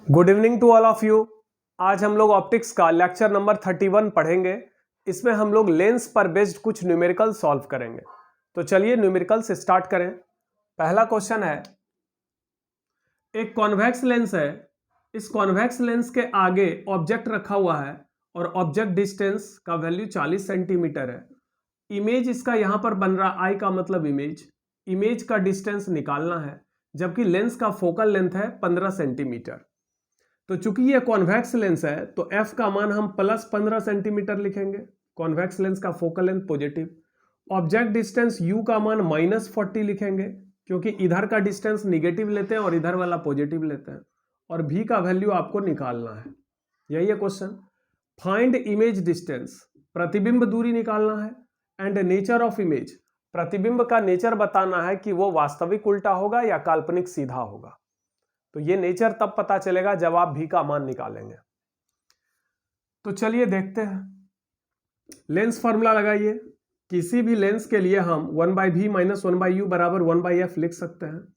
Good evening to all of you. आज हम लोग ऑप्टिक्स का लेक्चर नंबर 31 पढ़ेंगे। इसमें हम लोग लेंस पर बेस्ड कुछ न्यूमेरिकल सॉल्व करेंगे। तो चलिए न्यूमेरिकल से स्टार्ट करें। पहला क्वेश्चन है, एक कॉन्वेक्स लेंस है। इस कॉन्वेक्स लेंस के आगे ऑब्जेक्ट रखा हुआ है और ऑब्जेक्ट डिस्टेंस का वैल्यू 40 सेंटीमीटर है। इमेज इसका यहां पर बन रहा, आई का मतलब इमेज का डिस्टेंस निकालना है, जबकि लेंस का फोकल लेंथ है 15 सेंटीमीटर। तो चूंकि ये कॉन्वेक्स लेंस है तो f का मान हम प्लस 15 सेंटीमीटर लिखेंगे। कॉन्वेक्स लेंस का focal length positive. Object distance u का मान -40 लिखेंगे, क्योंकि इधर का डिस्टेंस निगेटिव लेते हैं और इधर वाला पॉजिटिव लेते हैं। और v का वैल्यू आपको निकालना है, यही है क्वेश्चन। फाइंड इमेज डिस्टेंस, प्रतिबिंब दूरी निकालना है। एंड नेचर ऑफ इमेज, प्रतिबिंब का नेचर बताना है कि वो वास्तविक उल्टा होगा या काल्पनिक सीधा होगा। तो ये नेचर तब पता चलेगा जब आप भी का मान निकालेंगे। तो चलिए देखते हैं। लेंस फॉर्मूला लगाइए। किसी भी लेंस के लिए हम 1/v - 1/u बराबर 1/f लिख सकते हैं।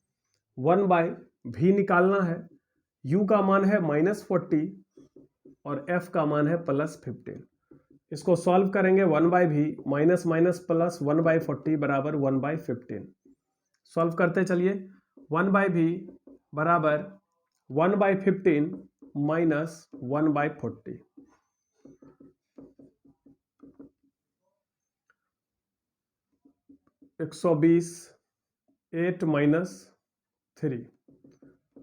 1/v निकालना है, u का मान है -40 और f का मान है +15। इसको सॉल्व करेंगे। 1/v माइनस माइनस प्लस 1/40 बराबर 1/15। सॉल्व करते चलिए। 1/v बराबर 1/15 माइनस 1/40। 120 8 माइनस 3।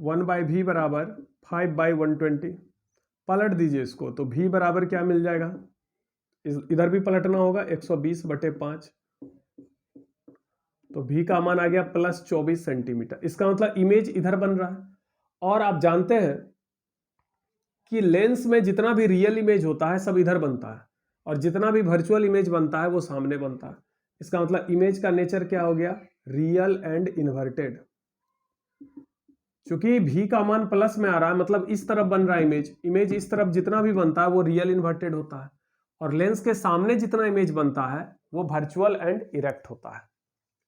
1/v बराबर 5/120। पलट दीजिए इसको, तो v बराबर क्या मिल जाएगा, इधर भी पलटना होगा, 120/5। तो v का मान आ गया +24 सेंटीमीटर। इसका मतलब इमेज इधर बन रहा है। और आप जानते हैं कि लेंस में जितना भी रियल इमेज होता है सब इधर बनता है, और जितना भी वर्चुअल इमेज बनता है वो सामने बनता है। इसका मतलब इमेज का नेचर क्या हो गया, रियल एंड इन्वर्टेड। चूंकि v का मान प्लस में आ रहा है, मतलब इस तरफ बन रहा है इमेज इस तरफ जितना भी बनता है वो रियल इन्वर्टेड होता है, और लेंस के सामने जितना इमेज बनता है वो वर्चुअल एंड इरेक्ट होता है।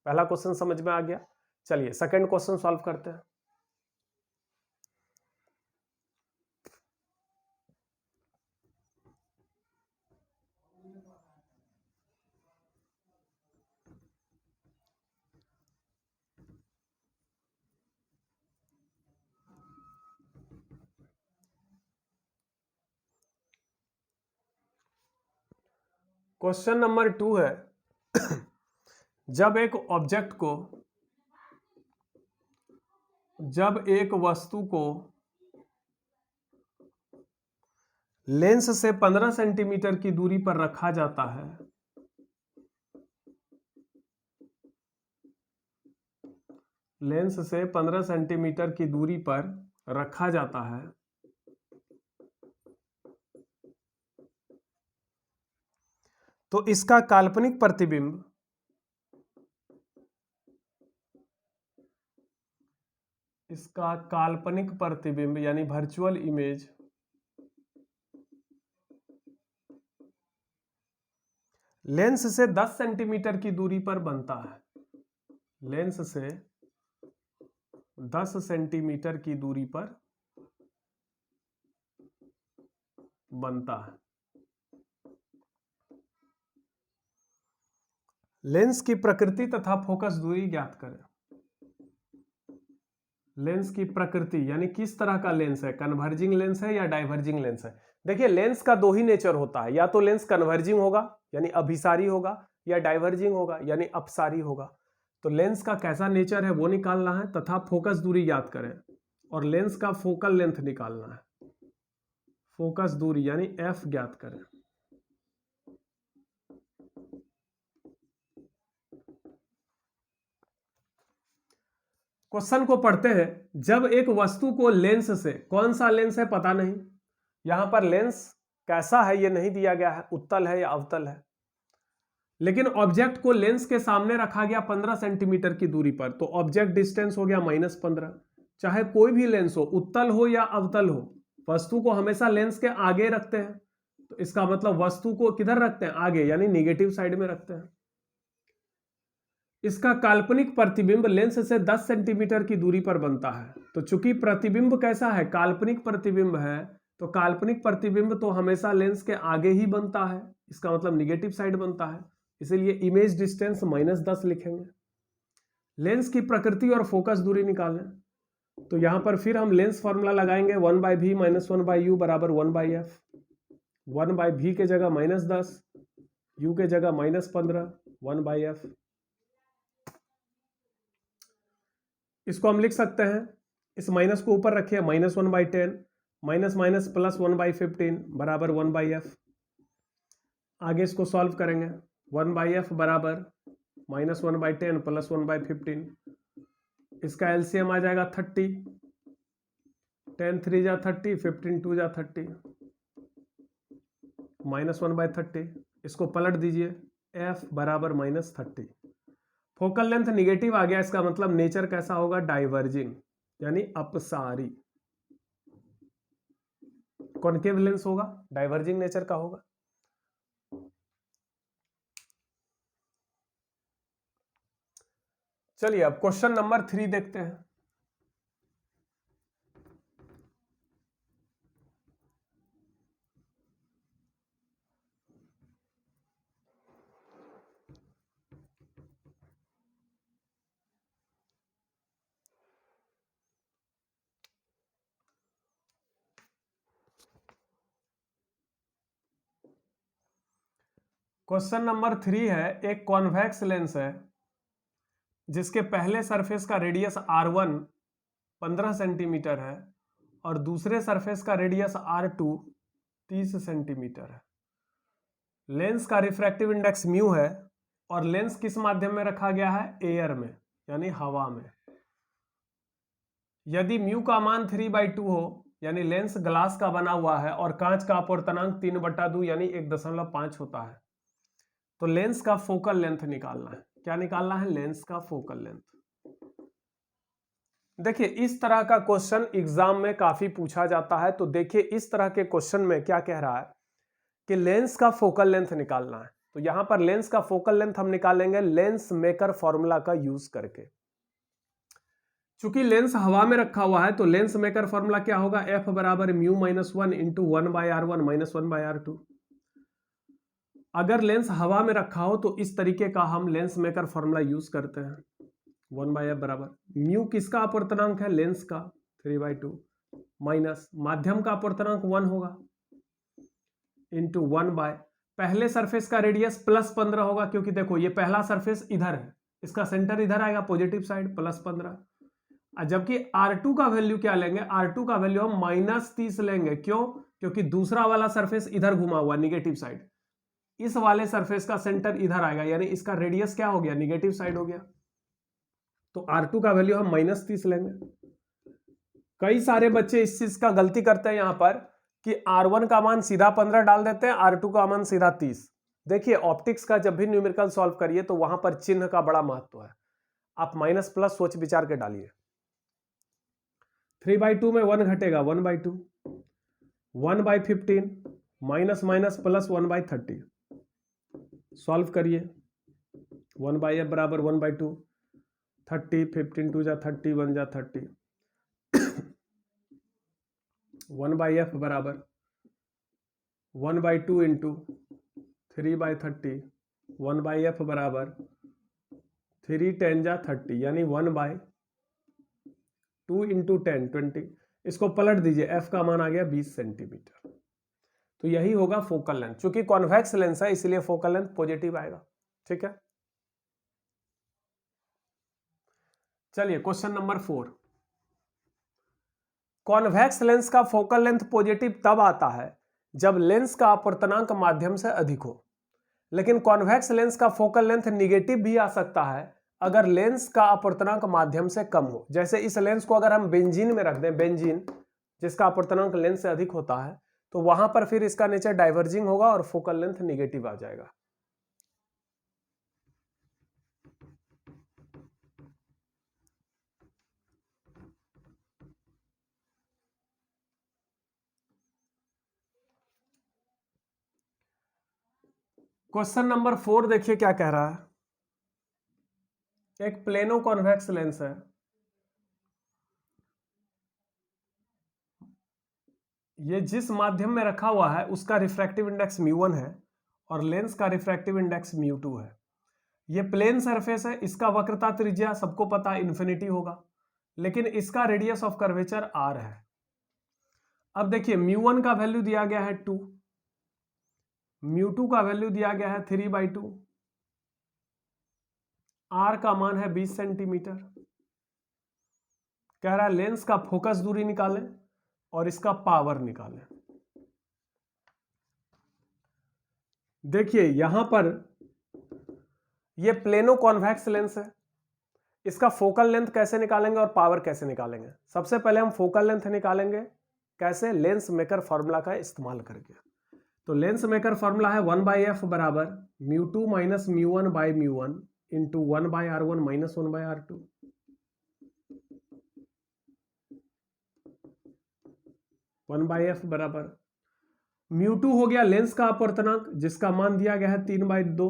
पहला क्वेश्चन समझ में आ गया। चलिए सेकंड क्वेश्चन सॉल्व करते हैं। क्वेश्चन नंबर 2 है, जब एक वस्तु को लेंस से 15 सेंटीमीटर की दूरी पर रखा जाता है, लेंस से 15 सेंटीमीटर की दूरी पर रखा जाता है, तो इसका काल्पनिक प्रतिबिंब यानी वर्चुअल इमेज लेंस से 10 सेंटीमीटर की दूरी पर बनता है। लेंस से 10 सेंटीमीटर की दूरी पर बनता है। लेंस की प्रकृति तथा फोकस दूरी ज्ञात करें। लेंस की प्रकृति यानी किस तरह का लेंस है, कन्वर्जिंग लेंस है या डाइवर्जिंग लेंस है। देखिए लेंस का दो ही नेचर होता है, या तो लेंस कन्वर्जिंग होगा यानी अभिसारी होगा, या डाइवर्जिंग होगा यानी अपसारी होगा। तो लेंस का कैसा नेचर है वो निकालना है, तथा फोकस दूरी ज्ञात करें, और लेंस का फोकल लेंथ निकालना है। फोकस दूरी यानी f ज्ञात करें। क्वेश्चन को पढ़ते हैं। जब एक वस्तु को लेंस से, कौन सा लेंस है पता नहीं, यहां पर लेंस कैसा है ये नहीं दिया गया है, उत्तल है या अवतल है, लेकिन ऑब्जेक्ट को लेंस के सामने रखा गया 15 सेंटीमीटर की दूरी पर, तो ऑब्जेक्ट डिस्टेंस हो गया -15। चाहे कोई भी लेंस हो, उत्तल हो या अवतल हो, वस्तु को हमेशा लेंस के आगे रखते हैं, तो इसका मतलब वस्तु को किधर रखते हैं, आगे, यानी निगेटिव साइड में रखते हैं। इसका काल्पनिक प्रतिबिंब लेंस से 10 सेंटीमीटर की दूरी पर बनता है। तो चूंकि प्रतिबिंब कैसा है, काल्पनिक प्रतिबिंब है, तो काल्पनिक प्रतिबिंब तो हमेशा लेंस के आगे ही बनता है, इसका मतलब निगेटिव साइड बनता है, इसीलिए इमेज डिस्टेंस -10 लिखेंगे। लेंस की प्रकृति और फोकस दूरी निकालें, तो यहां पर फिर हम लेंस फॉर्मूला लगाएंगे 1/v - 1/u बराबर 1/f। 1/v के जगह -10, u के जगह -15, 1/f। इसको हम लिख सकते हैं, इस माइनस को ऊपर रखिए, -1/10 माइनस माइनस प्लस 1/15 बराबर 1/f। आगे इसको सॉल्व करेंगे, 1/f बराबर -1/10 प्लस 1/15, इसका एलसीएम आ जाएगा 30, 10 3 जा 30, 15 2 जा 30, -1/30, इसको पलट दीजिए, f बराबर -30। फोकल लेंथ निगेटिव आ गया, इसका मतलब नेचर कैसा होगा, डाइवर्जिंग यानी अपसारी। कॉनकेव लेंस होगा, डाइवर्जिंग नेचर का होगा। चलिए अब क्वेश्चन नंबर 3 देखते हैं। क्वेश्चन नंबर 3 है, एक कॉन्वेक्स लेंस है जिसके पहले सरफेस का रेडियस R1 15 सेंटीमीटर है और दूसरे सरफेस का रेडियस R2 30 सेंटीमीटर है। लेंस का रिफ्रैक्टिव इंडेक्स म्यू है और लेंस किस माध्यम में रखा गया है, एयर में यानी हवा में। यदि म्यू का मान 3/2 हो यानी लेंस ग्लास का बना हुआ है और कांच का अपवर्तनांक 3/2 यानी 1.5 होता है, तो लेंस का फोकल लेंथ निकालना है। क्या निकालना है, लेंस का फोकल लेंथ। देखिए इस तरह का क्वेश्चन एग्जाम में काफी पूछा जाता है। तो देखिए इस तरह के क्वेश्चन में क्या कह रहा है कि लेंस का फोकल लेंथ निकालना है। तो यहां पर लेंस का फोकल लेंथ हम निकालेंगे लेंस मेकर फॉर्मूला का यूज करके। चूंकि लेंस हवा में रखा हुआ है तो लेंस मेकर फॉर्मूला क्या होगा, f बराबर म्यू -1 इंटू 1/r1 - 1/r2। अगर लेंस हवा में रखा हो तो इस तरीके का हम लेंस मेकर फॉर्मूला यूज करते हैं। 1/f बराबर म्यू किसका अपवर्तनांक है, लेंस का 3/2 माइनस माध्यम का अपवर्तनांक 1 होगा इंटू 1/, पहले सरफेस का रेडियस +15 होगा क्योंकि देखो ये पहला सरफेस इधर है, इसका सेंटर इधर आएगा पॉजिटिव साइड, +15। जबकि R2 का वैल्यू क्या लेंगे, R2 का वैल्यू हम -30 लेंगे। क्यों, क्योंकि दूसरा वाला सरफेस इधर घुमा हुआ निगेटिव साइड, इस वाले सरफेस का सेंटर इधर आएगा यानी इसका रेडियस क्या हो गया, निगेटिव साइड हो गया। तो R2 का वैल्यू हम -30 लेंगे। कई सारे बच्चे इस चीज का गलती करते हैं यहां पर कि R1 का मान सीधा 15 डाल देते हैं, R2 का मान सीधा 30। देखिए ऑप्टिक्स का जब भी न्यूमेरिकल सॉल्व करिए तो वहां पर चिन्ह का बड़ा महत्व है। आप माइनस प्लस सोच विचार के डालिए। 3/2 में 1 घटेगा, 1/2, 1/15 माइनस माइनस प्लस 1/30। सॉल्व करिए, 1/f बराबर 1/2, 30, 15 2 जा 30, 1 जा 30, 1/f बराबर 1/2 इंटू 3/30, 1/f बराबर 3 10 जा 30 यानी 1/2 इंटू 10 20। इसको पलट दीजिए, f का मान आ गया 20 सेंटीमीटर। तो यही होगा फोकल लेंथ। चूंकि कॉन्वेक्स लेंस है इसलिए फोकल लेंथ पॉजिटिव आएगा। ठीक है, चलिए क्वेश्चन नंबर 4। कॉन्वेक्स लेंस का फोकल लेंथ पॉजिटिव तब आता है जब लेंस का अपवर्तनांक माध्यम से अधिक हो, लेकिन कॉन्वेक्स लेंस का फोकल लेंथ निगेटिव भी आ सकता है अगर लेंस का अपवर्तनांक माध्यम से कम हो। जैसे इस लेंस को अगर हम बेंजीन में रख दें, बेंजीन जिसका अपवर्तनांक लेंस से अधिक होता है, तो वहां पर फिर इसका नेचर डाइवर्जिंग होगा और फोकल लेंथ निगेटिव आ जाएगा। क्वेश्चन नंबर 4 देखिए क्या कह रहा है। एक प्लेनो कॉन्वेक्स लेंस है, ये जिस माध्यम में रखा हुआ है उसका रिफ्रैक्टिव इंडेक्स म्यू 1 है और लेंस का रिफ्रैक्टिव इंडेक्स म्यू 2 है। ये प्लेन सरफेस है, इसका वक्रता त्रिज्या सबको पता इन्फिनिटी होगा, लेकिन इसका रेडियस ऑफ कर्वेचर r है। अब देखिए म्यू 1 का वैल्यू दिया गया है 2, म्यू 2 का वैल्यू दिया गया है 3/2, r का मान है 20 सेंटीमीटर। कह रहा है लेंस का फोकस दूरी निकालें और इसका पावर निकालें। देखिए यहां पर ये प्लेनो कॉन्वेक्स लेंस है, इसका फोकल लेंथ कैसे निकालेंगे और पावर कैसे निकालेंगे? सबसे पहले हम फोकल लेंथ निकालेंगे, कैसे? लेंस मेकर फॉर्मूला का इस्तेमाल करके। तो लेंस मेकर फॉर्मूला है 1/f बराबर μ2 minus μ1 by μ1 into 1/r1 minus 1/r2। 1/f बराबर μ2 हो गया लेंस का अपवर्तनांक जिसका मान दिया गया है 3/2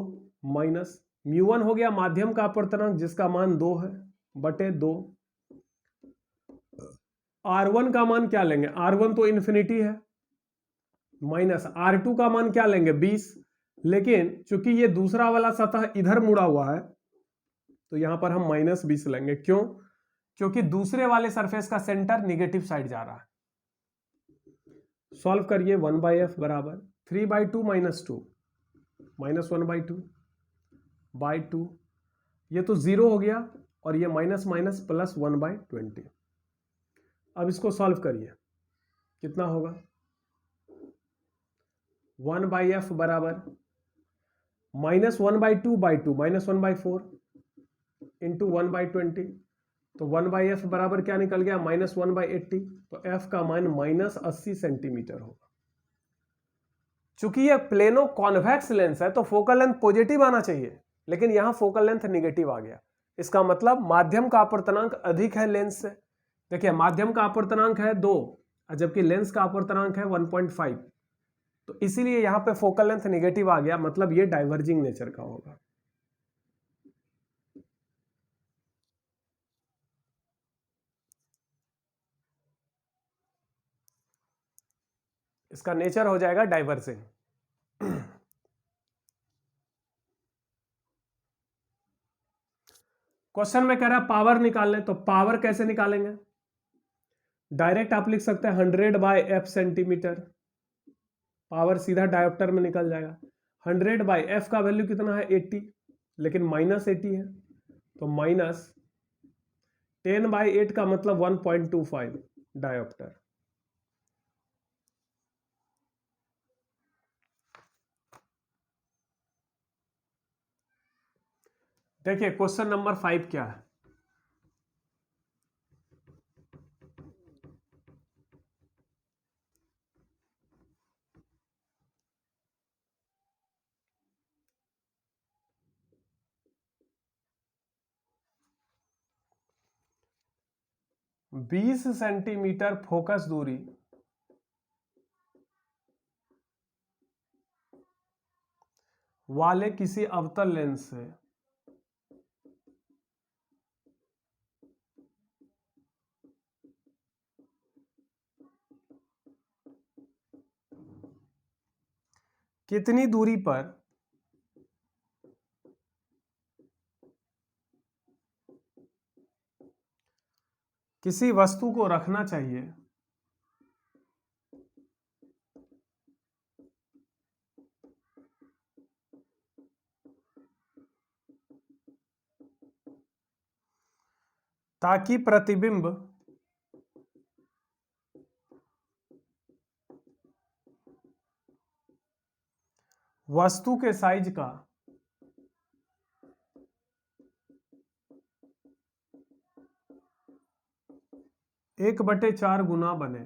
माइनस μ1 हो गया माध्यम का अपवर्तनांक जिसका मान 2 है बटे 2। R1 का मान क्या लेंगे? R1 तो इन्फिनिटी है, माइनस R2 का मान क्या लेंगे? 20। लेकिन चूंकि ये दूसरा वाला सतह इधर मुड़ा हुआ है तो यहां पर हम -20 लेंगे। क्यों? क्योंकि दूसरे वाले सरफेस का सेंटर निगेटिव साइड जा रहा है। सॉल्व करिए 1/f बराबर 3/2 माइनस 2 माइनस 1/2 बाई 2, ये तो 0 हो गया और ये माइनस माइनस प्लस 1/20। अब इसको सॉल्व करिए, कितना होगा? 1/f बराबर माइनस 1/2 माइनस 1/4 इंटू 1/20। तो 1/f बराबर क्या निकल गया? -1/80। तो f का मान -80 सेंटीमीटर होगा। चूंकि ये प्लेनो कॉन्वेक्स लेंस है तो फोकल लेंथ पॉजिटिव आना चाहिए, लेकिन यहां फोकल लेंथ निगेटिव आ गया। इसका मतलब माध्यम का अपवर्तनांक अधिक है लेंस से। देखिए माध्यम का अपवर्तनांक है 2 जबकि लेंस का अपवर्तनांक है 1.5, तो इसीलिए यहां पे फोकल लेंथ निगेटिव आ गया, मतलब ये डाइवर्जिंग नेचर का होगा। इसका नेचर हो जाएगा डाइवर्जिंग। क्वेश्चन में कह रहा है पावर निकालने, तो पावर कैसे निकालेंगे? डायरेक्ट आप लिख सकते हैं 100/f सेंटीमीटर, पावर सीधा डायोप्टर में निकल जाएगा। 100/f का वैल्यू कितना है? 80, लेकिन -80 है तो -10/8 का मतलब 1.25 डायोप्टर। देखिए क्वेश्चन नंबर 5 क्या है? बीस सेंटीमीटर फोकस दूरी वाले किसी अवतल लेंस से कितनी दूरी पर किसी वस्तु को रखना चाहिए ताकि प्रतिबिंब वस्तु के साइज का 1/4 गुना बने।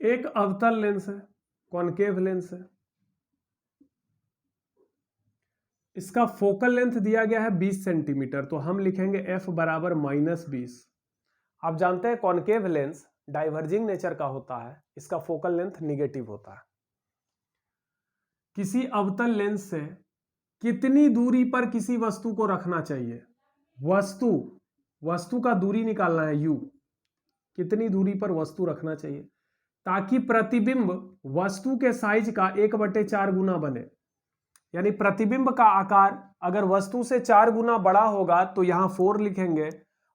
एक अवतल लेंस है, कॉनकेव लेंस है, इसका फोकल लेंथ दिया गया है 20 सेंटीमीटर, तो हम लिखेंगे f बराबर -20। आप जानते हैं कॉनकेव लेंस डाइवर्जिंग नेचर का होता है, इसका फोकल लेंथ निगेटिव होता है। किसी अवतल लेंस से कितनी दूरी पर किसी वस्तु को रखना चाहिए? वस्तु का दूरी निकालना है u, कितनी दूरी पर वस्तु रखना चाहिए ताकि प्रतिबिंब वस्तु के साइज का 1/4 गुना बने। यानी प्रतिबिंब का आकार अगर वस्तु से 4 गुना बड़ा होगा तो यहां 4 लिखेंगे,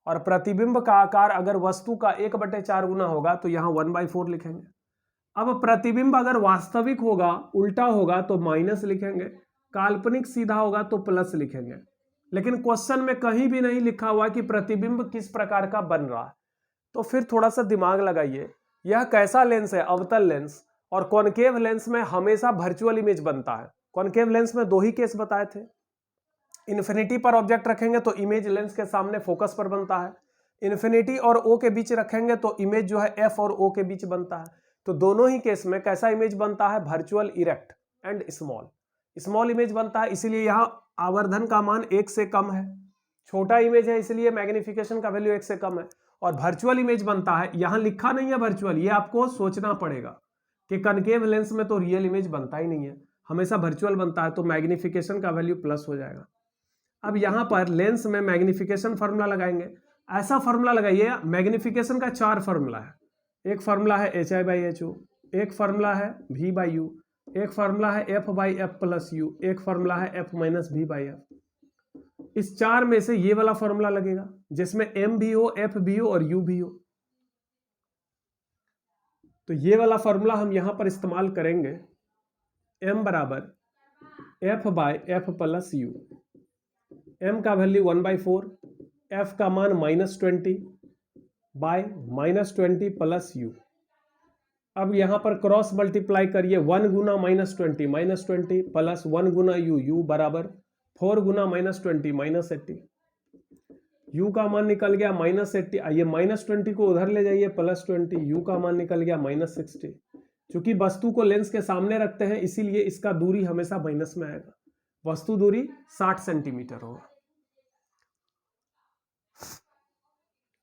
और प्रतिबिंब का आकार अगर वस्तु का 1/4 गुना होगा तो यहां 1/4 लिखेंगे। अब प्रतिबिंब अगर वास्तविक होगा, उल्टा होगा तो माइनस लिखेंगे, काल्पनिक सीधा होगा तो प्लस लिखेंगे। लेकिन क्वेश्चन में कहीं भी नहीं लिखा हुआ कि प्रतिबिंब किस प्रकार का बन रहा है, तो फिर थोड़ा सा दिमाग लगाइए। यह कैसा लेंस है? अवतल लेंस। और कॉनकेव लेंस में हमेशा वर्चुअल इमेज बनता है। कॉनकेव लेंस में 2 ही केस बताए थे। इन्फिनिटी पर ऑब्जेक्ट रखेंगे तो इमेज लेंस के सामने फोकस पर बनता है, इन्फिनिटी और ओ के बीच रखेंगे तो इमेज जो है एफ और ओ के बीच बनता है। तो दोनों ही केस में कैसा इमेज बनता है? Virtual erect and small image बनता है। इसीलिए यहां आवर्धन का मान 1 से कम है, छोटा इमेज है इसलिए मैग्निफिकेशन का वैल्यू 1 से कम है। और वर्चुअल इमेज बनता है, यहां लिखा नहीं है वर्चुअल, ये आपको सोचना पड़ेगा कि कनकेव लेंस में तो रियल इमेज बनता ही नहीं है, हमेशा वर्चुअल बनता है, तो मैग्निफिकेशन का वैल्यू प्लस हो जाएगा। अब यहां पर लेंस में मैग्निफिकेशन फार्मूला लगाएंगे। ऐसा फार्मूला लगाइए, मैग्निफिकेशन का 4 फार्मूला है। एक फार्मूला है HI/HO, एक फार्मूला है V/U, एक फार्मूला है F/F प्लस U, एक फार्मूला है F-V/F। इस 4 में से ये वाला फार्मूला लगेगा जिसमें M भी हो, F भी हो और U भी हो। तो ये वाला फार्मूला हम यहां पर इस्तेमाल करेंगे। M बराबर F/F प्लस U। M का वैल्यू 1/4, F का मान -20 बाय -20 प्लस U। अब यहां पर क्रॉस मल्टीप्लाई करिए, 1 गुना -20 प्लस 1 गुना U बराबर 4 गुना -20 -80। U का मान निकल गया -80, आइए -20 को उधर ले जाइए, +20, U का मान निकल गया -60। क्योंकि वस्तु को लेंस के सामने रखते हैं इसीलिए इसका दूरी हमेशा माइनस में आएगा। वस्तु दूरी 60 सेंटीमीटर होगा।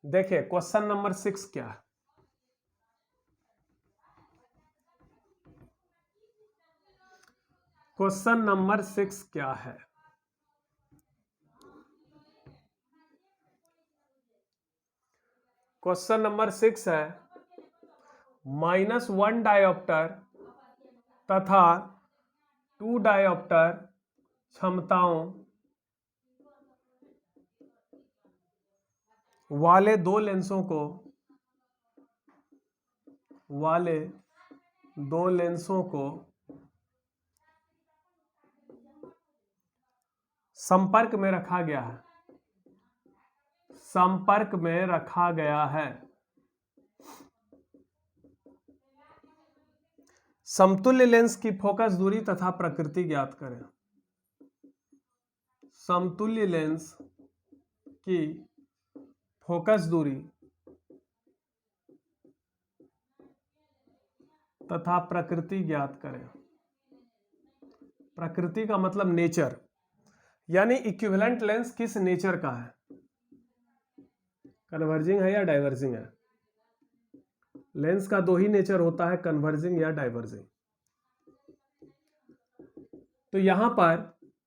देखिए क्वेश्चन नंबर 6 क्या है। क्वेश्चन नंबर 6 क्या है? क्वेश्चन नंबर 6 है, -1 डायोप्टर तथा 2 डायोप्टर क्षमताओं वाले दो लेंसों को संपर्क में रखा गया है। समतुल्य लेंस की फोकस दूरी तथा प्रकृति ज्ञात करें। समतुल्य लेंस की फोकस दूरी तथा प्रकृति ज्ञात करें। प्रकृति का मतलब नेचर, यानी इक्विवेलेंट लेंस किस नेचर का है? कन्वर्जिंग है या डाइवर्जिंग है? लेंस का 2 ही नेचर होता है, कन्वर्जिंग या डाइवर्जिंग। तो यहां पर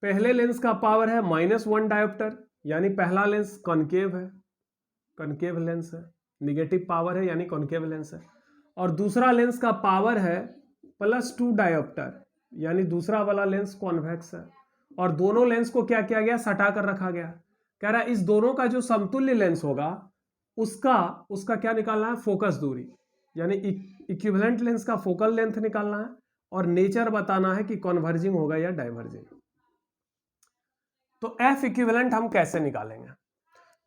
पहले लेंस का पावर है -1 डायोप्टर, यानी पहला लेंस कॉनकेव है, कॉनकेव लेंस है, निगेटिव पावर है यानी कॉनकेव लेंस है। और दूसरा लेंस का पावर है +2 डायोप्टर, यानी दूसरा वाला लेंस कॉन्वेक्स है। और दोनों लेंस को क्या किया गया? सटा कर रखा गया। कह रहा है इस दोनों का जो समतुल्य लेंस होगा उसका क्या निकालना है? फोकस दूरी, यानी इक्विवेलेंट लेंस का फोकल लेंथ निकालना है और नेचर बताना है कि कन्वर्जिंग होगा या डाइवर्जिंग। तो F इक्विवेलेंट हम कैसे निकालेंगे?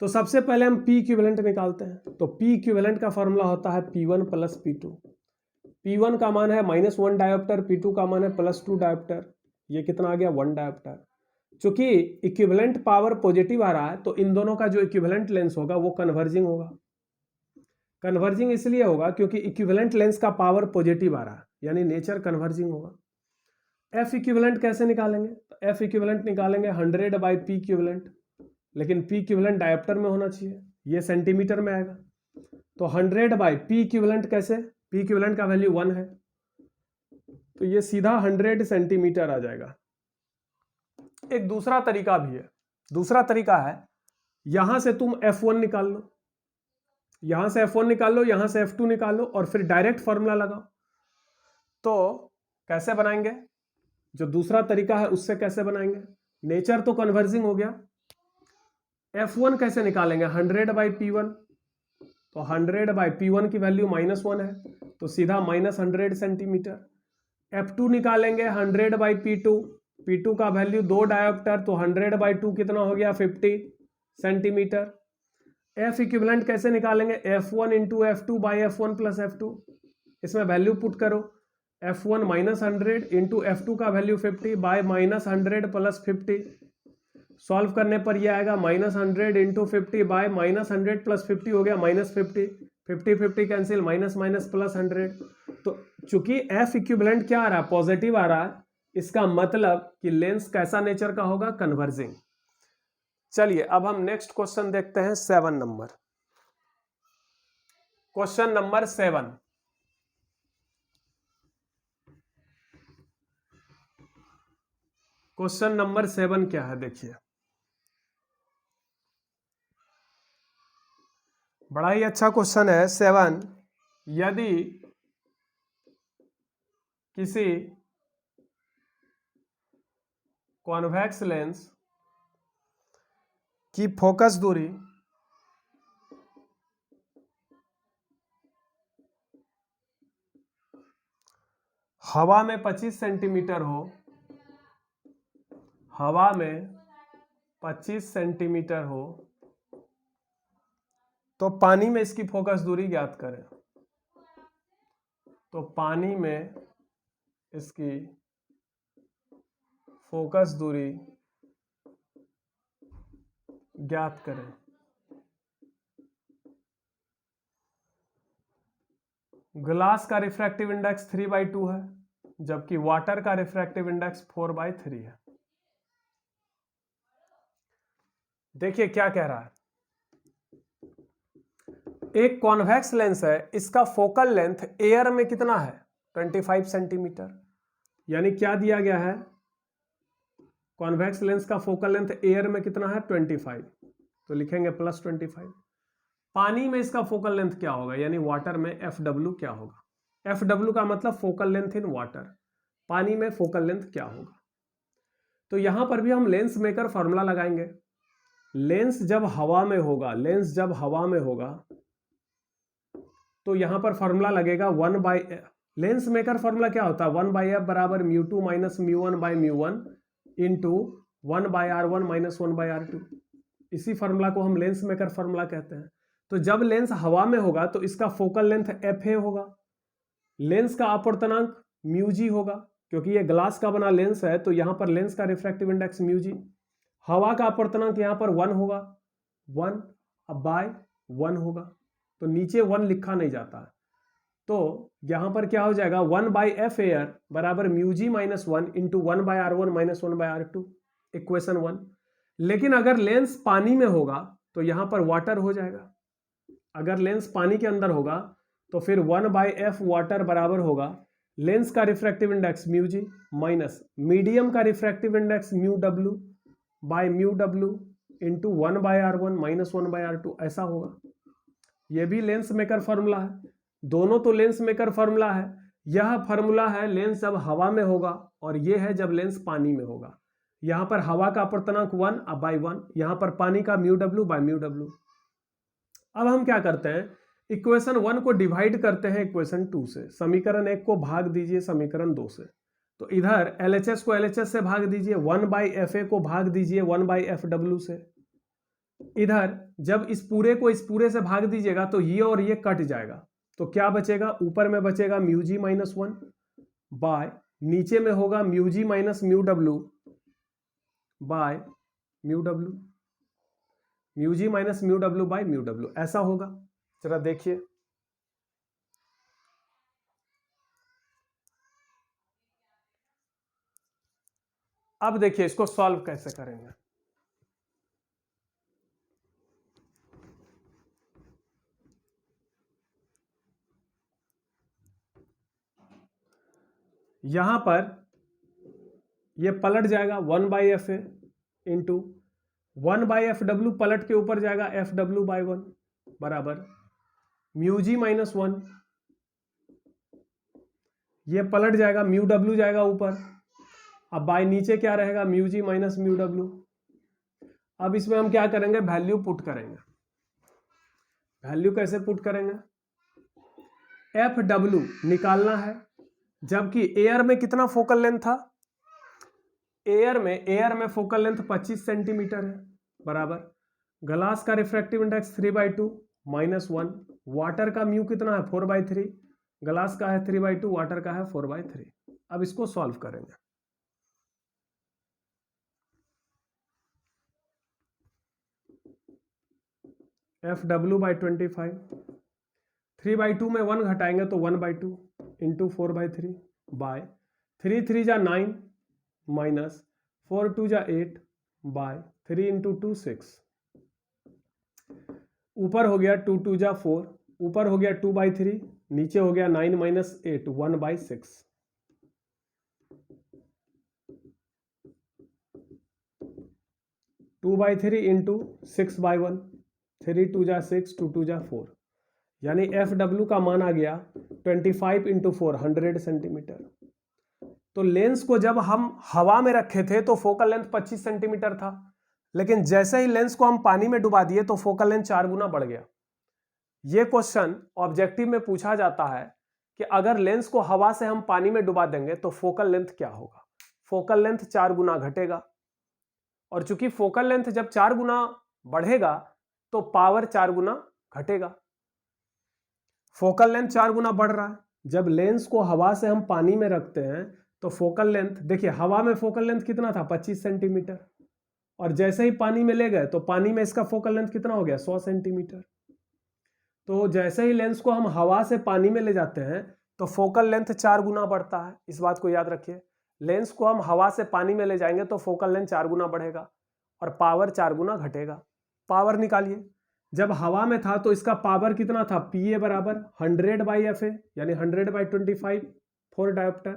तो सबसे पहले हम P इक्विवेलेंट निकालते हैं। तो P इक्विवेलेंट का फॉर्मूला होता है P1 प्लस P2। P1 का मान है -1 डायोप्टर, P2 का मान है +2 डायोप्टर। ये कितना आ गया? 1 डायोप्टर। चूंकि इक्विवेलेंट पावर पॉजिटिव आ रहा है तो इन दोनों का जो इक्विवेलेंट लेंस होगा वो कन्वर्जिंग होगा। कन्वर्जिंग इसलिए होगा क्योंकि इक्विवेलेंट लेंस का पावर पॉजिटिव आ रहा है, यानी नेचर कन्वर्जिंग होगा। एफ इक्विवेलेंट कैसे निकालेंगे? तो एफ इक्विवेलेंट निकालेंगे 100 बाई पी इक्विवेलेंट, लेकिन पी इक्विवेलेंट डायोप्टर में होना चाहिए, ये सेंटीमीटर में आएगा। तो 100 बाई पी इक्विवेलेंट कैसे? पी इक्विवेलेंट का वैल्यू 1 है, तो ये सीधा 100 सेंटीमीटर आ जाएगा। एक दूसरा तरीका भी है, दूसरा तरीका है यहां से तुम F1 निकाल लो, यहां से F1 निकाल लो, यहां से F2 निकाल लो और फिर डायरेक्ट फॉर्मूला लगाओ। तो कैसे बनाएंगे? जो दूसरा तरीका है उससे कैसे बनाएंगे? नेचर तो कन्वर्जिंग हो गया, F1 कैसे निकालेंगे? 100 बाई P1, तो 100 बाई P1 की वैल्यू -1 है, तो सीधा -100 सेंटीमीटर। F2 निकालेंगे 100 बाई P2, P2 का वैल्यू 2 डायोप्टर, तो 100 बाई 2 कितना हो गया? 50 सेंटीमीटर। F इक्विवेलेंट कैसे निकालेंगे? F1 into F2 by F1 plus F2, इसमें वैल्यू पुट करो, F1 -100 इंटू F2 का वैल्यू 50 बाय -100 प्लस 50, सॉल्व करने पर यह आएगा -100 इंटू 50 बाय -100 प्लस 50 हो गया -50, 50 कैंसिल, माइनस माइनस प्लस 100। तो चूंकि F इक्विवेलेंट क्या आ रहा है? पॉजिटिव आ रहा है, इसका मतलब कि लेंस कैसा नेचर का होगा? कन्वर्जिंग। चलिए अब हम नेक्स्ट क्वेश्चन देखते हैं, 7 number. Question number 7, question number 7 क्या है? देखिए बड़ा ही अच्छा क्वेश्चन है 7। यदि किसी कॉन्वेक्स लेंस की फोकस दूरी हवा में 25 सेंटीमीटर हो, हवा में 25 सेंटीमीटर हो, तो पानी में इसकी फोकस दूरी ज्ञात करें। तो पानी में इसकी फोकस दूरी ज्ञात करें। ग्लास का रिफ्रैक्टिव इंडेक्स 3/2 है, जबकि वाटर का रिफ्रैक्टिव इंडेक्स 4/3 है। देखिए क्या कह रहा है, एक कॉन्वेक्स लेंस है, इसका फोकल लेंथ एयर में कितना है? 25 सेंटीमीटर। यानी क्या दिया गया है? कॉन्वेक्स लेंस का फोकल लेंथ एयर में कितना है? 25, तो लिखेंगे +25। पानी में इसका फोकल लेंथ क्या होगा? यानी वाटर में FW क्या होगा? FW का मतलब फोकल लेंथ इन वाटर, पानी में फोकल लेंथ क्या होगा? तो यहां पर भी हम लेंस मेकर फॉर्मूला लगाएंगे। लेंस जब हवा में होगा, लेंस जब हवा में होगा तो यहां पर फॉर्मूला लगेगा 1/f। लेंस मेकर फॉर्मूला क्या होता है? 1/f बराबर μ2 minus μ1 by μ1 into 1/r1 minus 1/r2। इसी फॉर्मूला को हम लेंस मेकर फॉर्मूला कहते हैं। तो जब लेंस हवा में होगा तो इसका फोकल लेंथ fa होगा, लेंस का अपवर्तनांक μg होगा, क्योंकि ये ग्लास का बना लेंस है, तो यहां पर लेंस का रिफ्रैक्टिव इंडेक्स μg। हवा का अपवर्तनांक यहां पर 1 होगा, 1/1 होगा, तो नीचे 1 लिखा नहीं जाता है, तो यहां पर क्या हो जाएगा? 1/f एयर बराबर μg minus 1 into 1/r1 minus 1/r2, equation 1। लेकिन अगर लेंस पानी में होगा तो यहां पर वाटर हो जाएगा। अगर लेंस पानी के अंदर होगा तो फिर 1/f वाटर बराबर होगा लेंस का refractive index μg minus medium का refractive index μw by μw into 1/r1 minus 1/r2, ऐसा होगा। यह भी लेंस मेकर फॉर्मूला है, दोनों तो लेंस मेकर फॉर्मूला है। यह फॉर्मूला है लेंस जब हवा में होगा और यह है जब लेंस पानी में होगा। यहां पर हवा का अपवर्तनांक 1/1, यहां पर पानी का μw बाय μw। अब हम क्या करते हैं? इक्वेशन 1 को डिवाइड करते हैं इक्वेशन 2 से। समीकरण 1 को भाग दीजिए समीकरण 2 से, तो इधर LHS को LHS से भाग दीजिए, 1/FA को भाग दीजिए 1/FW से। इधर जब इस पूरे को इस पूरे से भाग दीजिएगा तो ये और ये कट जाएगा, तो क्या बचेगा? ऊपर में बचेगा μg माइनस 1 बाय, नीचे में होगा μg minus μw by μw, μg minus μw by μw, ऐसा होगा। जरा देखिए अब देखिए इसको सॉल्व कैसे करेंगे। यहां पर ये पलट जाएगा 1/FA इंटू 1/FW पलट के ऊपर जाएगा FW/1 बराबर μg - 1। ये पलट जाएगा μW जाएगा ऊपर। अब बाय नीचे क्या रहेगा μg - μW। अब इसमें हम क्या करेंगे, वैल्यू पुट करेंगे। वैल्यू कैसे पुट करेंगे, FW निकालना है, जबकि एयर में कितना फोकल लेंथ था, एयर में फोकल लेंथ 25 सेंटीमीटर है बराबर ग्लास का रिफ्रैक्टिव इंडेक्स 3/2 -1, वाटर का म्यू कितना है 4/3, ग्लास का है 3/2, वाटर का है 4/3। अब इसको सॉल्व करेंगे। FW/25 3/2 में 1 घटाएंगे तो 1/2 इंटू 4/3 बाय 3 3 जा 9 माइनस 4 2 जा 8 बाय 3 इंटू 2 6। ऊपर हो गया 2 2 जा 4, ऊपर हो गया 2/3, नीचे हो गया 9 - 8 1/6। 2/3 इंटू 6/1 3 2 जा 6 2 2 जा 4, यानी FW का मान आ गया 25 इंटू 4 100 सेंटीमीटर। तो लेंस को जब हम हवा में रखे थे तो फोकल लेंथ 25 सेंटीमीटर था, लेकिन जैसे ही लेंस को हम पानी में डुबा दिए तो फोकल लेंथ 4 गुना बढ़ गया। यह क्वेश्चन ऑब्जेक्टिव में पूछा जाता है कि अगर लेंस को हवा से हम पानी में डुबा देंगे तो फोकल लेंथ क्या होगा। फोकल लेंथ 4 गुना घटेगा, और चूंकि फोकल लेंथ जब 4 गुना बढ़ेगा तो पावर 4 गुना घटेगा। फोकल लेंथ 4 गुना बढ़ रहा है, जब लेंस को हवा से हम पानी में रखते हैं तो फोकल लेंथ, देखिए हवा में फोकल लेंथ कितना था 25 सेंटीमीटर, और जैसे ही पानी में ले गए तो पानी में इसका फोकल लेंथ कितना हो गया 100 सेंटीमीटर। तो जैसे ही लेंस को हम हवा से पानी में ले जाते हैं तो फोकल लेंथ 4 गुना बढ़ता है। इस बात को याद रखिए, लेंस को हम हवा से पानी में ले जाएंगे तो फोकल लेंथ 4 गुना बढ़ेगा और पावर 4 गुना घटेगा। पावर निकालिए, जब हवा में था तो इसका पावर कितना था, PA बराबर 100/FA यानी 100/25 4 डायोप्टर,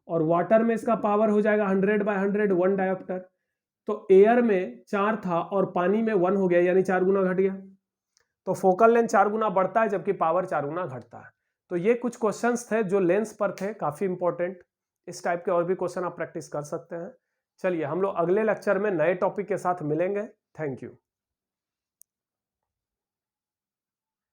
और वाटर में इसका पावर हो जाएगा 100/100 1 डायोप्टर। तो एयर में 4 था और पानी में 1 हो गया, यानी 4 गुना घट गया। तो फोकल लेंथ 4 गुना बढ़ता है जबकि पावर 4 गुना घटता है। तो ये कुछ क्वेश्चंस थे जो लेंस पर थे, काफी इंपॉर्टेंट। इस टाइप के और भी क्वेश्चन आप प्रैक्टिस कर सकते हैं। चलिए हम लोग अगले लेक्चर में नए टॉपिक के साथ मिलेंगे। Thank you.